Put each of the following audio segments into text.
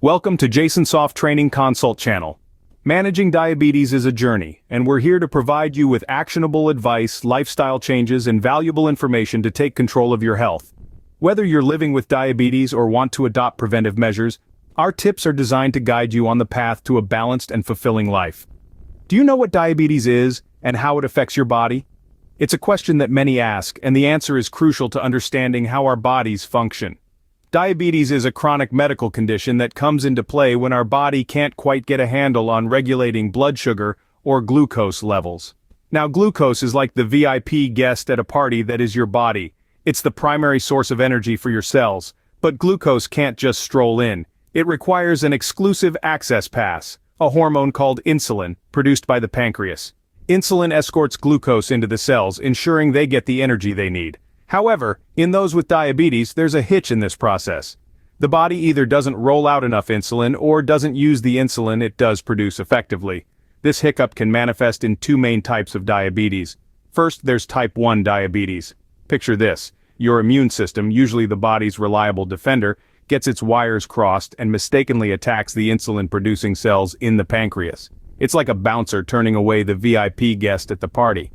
Welcome to Jason Soft Training Consult Channel. Managing diabetes is a journey, and we're here to provide you with actionable advice, lifestyle changes, and valuable information to take control of your health. Whether you're living with diabetes or want to adopt preventive measures, our tips are designed to guide you on the path to a balanced and fulfilling life. Do you know what diabetes is and how it affects your body? It's a question that many ask, and the answer is crucial to understanding how our bodies function. Diabetes is a chronic medical condition that comes into play when our body can't quite get a handle on regulating blood sugar or glucose levels. Now, glucose is like the VIP guest at a party that is your body. It's the primary source of energy for your cells, but glucose can't just stroll in. It requires an exclusive access pass, a hormone called insulin, produced by the pancreas. Insulin escorts glucose into the cells, ensuring they get the energy they need. However, in those with diabetes, there's a hitch in this process. The body either doesn't roll out enough insulin or doesn't use the insulin it does produce effectively. This hiccup can manifest in two main types of diabetes. First, there's type 1 diabetes. Picture this: your immune system, usually the body's reliable defender, gets its wires crossed and mistakenly attacks the insulin-producing cells in the pancreas. It's like a bouncer turning away the VIP guest at the party.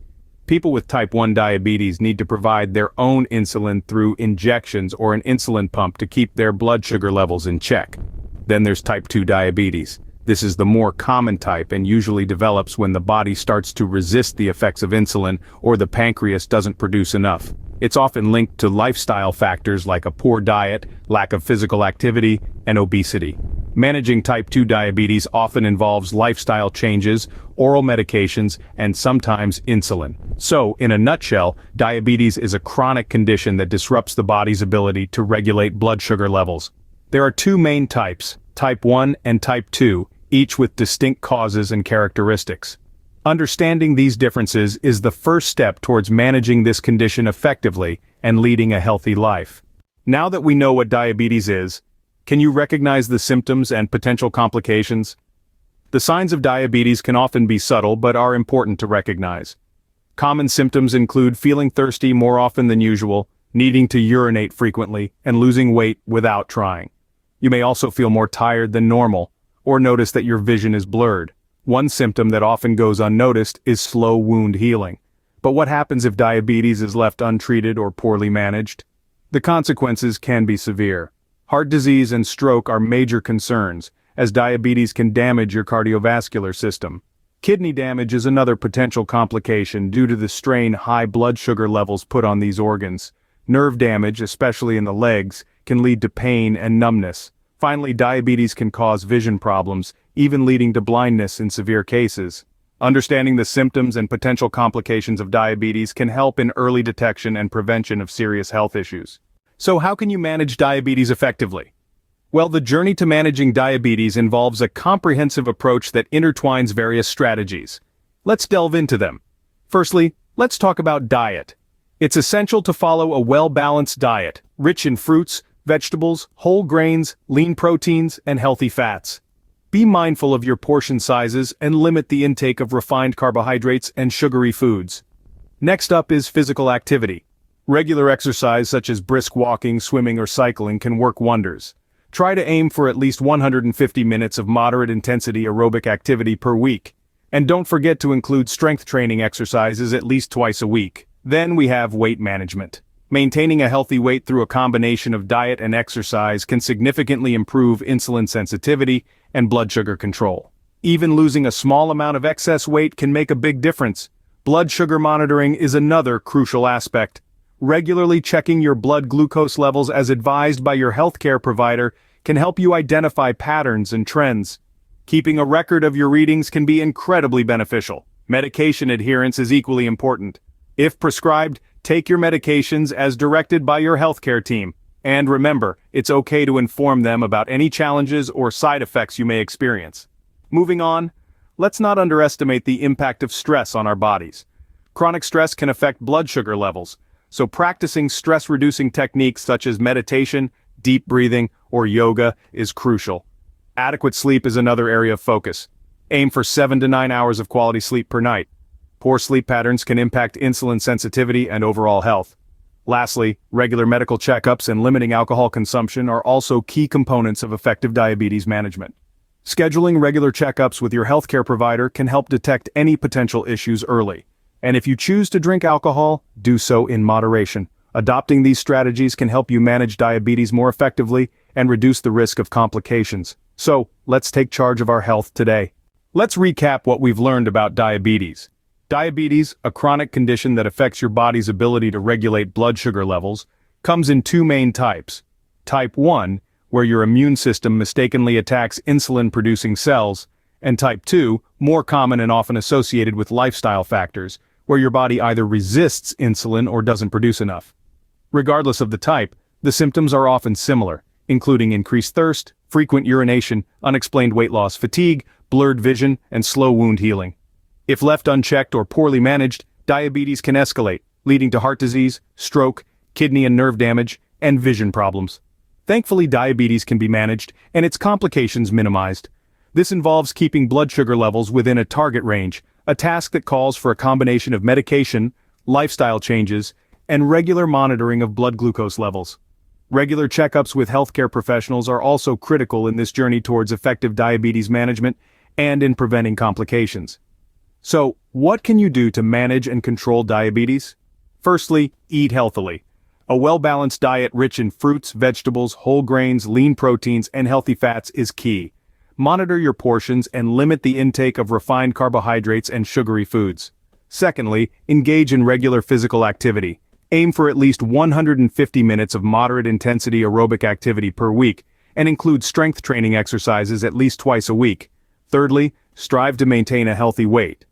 People with type 1 diabetes need to provide their own insulin through injections or an insulin pump to keep their blood sugar levels in check. Then there's type 2 diabetes. This is the more common type and usually develops when the body starts to resist the effects of insulin or the pancreas doesn't produce enough. It's often linked to lifestyle factors like a poor diet, lack of physical activity, and obesity. Managing type 2 diabetes often involves lifestyle changes, oral medications, and sometimes insulin. So, in a nutshell, diabetes is a chronic condition that disrupts the body's ability to regulate blood sugar levels. There are two main types, type 1 and type 2, each with distinct causes and characteristics. Understanding these differences is the first step towards managing this condition effectively and leading a healthy life. Now that we know what diabetes is, can you recognize the symptoms and potential complications? The signs of diabetes can often be subtle but are important to recognize. Common symptoms include feeling thirsty more often than usual, needing to urinate frequently, and losing weight without trying. You may also feel more tired than normal, or notice that your vision is blurred. One symptom that often goes unnoticed is slow wound healing. But what happens if diabetes is left untreated or poorly managed? The consequences can be severe. Heart disease and stroke are major concerns, as diabetes can damage your cardiovascular system. Kidney damage is another potential complication due to the strain high blood sugar levels put on these organs. Nerve damage, especially in the legs, can lead to pain and numbness. Finally, diabetes can cause vision problems, even leading to blindness in severe cases. Understanding the symptoms and potential complications of diabetes can help in early detection and prevention of serious health issues. So how can you manage diabetes effectively? Well, the journey to managing diabetes involves a comprehensive approach that intertwines various strategies. Let's delve into them. Firstly, let's talk about diet. It's essential to follow a well-balanced diet, rich in fruits, vegetables, whole grains, lean proteins, and healthy fats. Be mindful of your portion sizes and limit the intake of refined carbohydrates and sugary foods. Next up is physical activity. Regular exercise such as brisk walking, swimming, or cycling can work wonders. Try to aim for at least 150 minutes of moderate intensity aerobic activity per week. And don't forget to include strength training exercises at least twice a week. Then we have weight management. Maintaining a healthy weight through a combination of diet and exercise can significantly improve insulin sensitivity and blood sugar control. Even losing a small amount of excess weight can make a big difference. Blood sugar monitoring is another crucial aspect. Regularly checking your blood glucose levels as advised by your healthcare provider can help you identify patterns and trends. Keeping a record of your readings can be incredibly beneficial. Medication adherence is equally important. If prescribed, take your medications as directed by your healthcare team. And remember, it's okay to inform them about any challenges or side effects you may experience. Moving on, let's not underestimate the impact of stress on our bodies. Chronic stress can affect blood sugar levels, so practicing stress-reducing techniques such as meditation, deep breathing, or yoga is crucial. Adequate sleep is another area of focus. Aim for 7 to 9 hours of quality sleep per night. Poor sleep patterns can impact insulin sensitivity and overall health. Lastly, regular medical checkups and limiting alcohol consumption are also key components of effective diabetes management. Scheduling regular checkups with your healthcare provider can help detect any potential issues early. And if you choose to drink alcohol, do so in moderation. Adopting these strategies can help you manage diabetes more effectively and reduce the risk of complications. So, let's take charge of our health today. Let's recap what we've learned about diabetes. Diabetes, a chronic condition that affects your body's ability to regulate blood sugar levels, comes in two main types. Type 1, where your immune system mistakenly attacks insulin-producing cells, and Type 2, more common and often associated with lifestyle factors, where your body either resists insulin or doesn't produce enough. Regardless of the type, the symptoms are often similar, including increased thirst, frequent urination, unexplained weight loss, fatigue, blurred vision, and slow wound healing. If left unchecked or poorly managed, diabetes can escalate, leading to heart disease, stroke, kidney and nerve damage, and vision problems. Thankfully, diabetes can be managed and its complications minimized. This involves keeping blood sugar levels within a target range, a task that calls for a combination of medication, lifestyle changes, and regular monitoring of blood glucose levels. Regular checkups with healthcare professionals are also critical in this journey towards effective diabetes management and in preventing complications. So, what can you do to manage and control diabetes? Firstly, eat healthily. A well-balanced diet rich in fruits, vegetables, whole grains, lean proteins, and healthy fats is key. Monitor your portions and limit the intake of refined carbohydrates and sugary foods. Secondly, engage in regular physical activity. Aim for at least 150 minutes of moderate-intensity aerobic activity per week, and include strength training exercises at least twice a week. Thirdly, strive to maintain a healthy weight.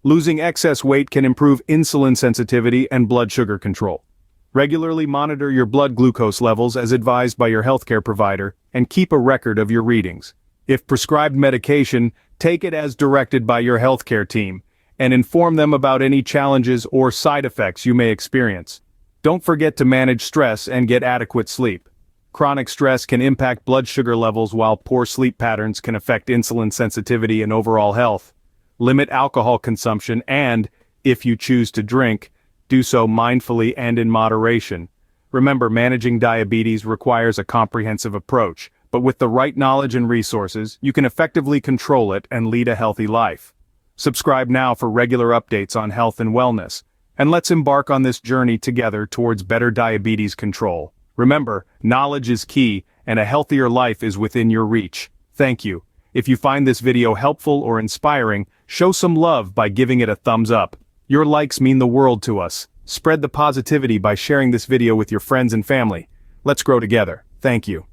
Losing excess weight can improve insulin sensitivity and blood sugar control. Regularly monitor your blood glucose levels as advised by your healthcare provider, and keep a record of your readings. If prescribed medication, take it as directed by your healthcare team, and inform them about any challenges or side effects you may experience. Don't forget to manage stress and get adequate sleep. Chronic stress can impact blood sugar levels, while poor sleep patterns can affect insulin sensitivity and overall health. Limit alcohol consumption and, if you choose to drink, do so mindfully and in moderation. Remember, managing diabetes requires a comprehensive approach, but with the right knowledge and resources, you can effectively control it and lead a healthy life. Subscribe now for regular updates on health and wellness, and let's embark on this journey together towards better diabetes control. Remember, knowledge is key, and a healthier life is within your reach. Thank you. If you find this video helpful or inspiring, show some love by giving it a thumbs up. Your likes mean the world to us. Spread the positivity by sharing this video with your friends and family. Let's grow together. Thank you.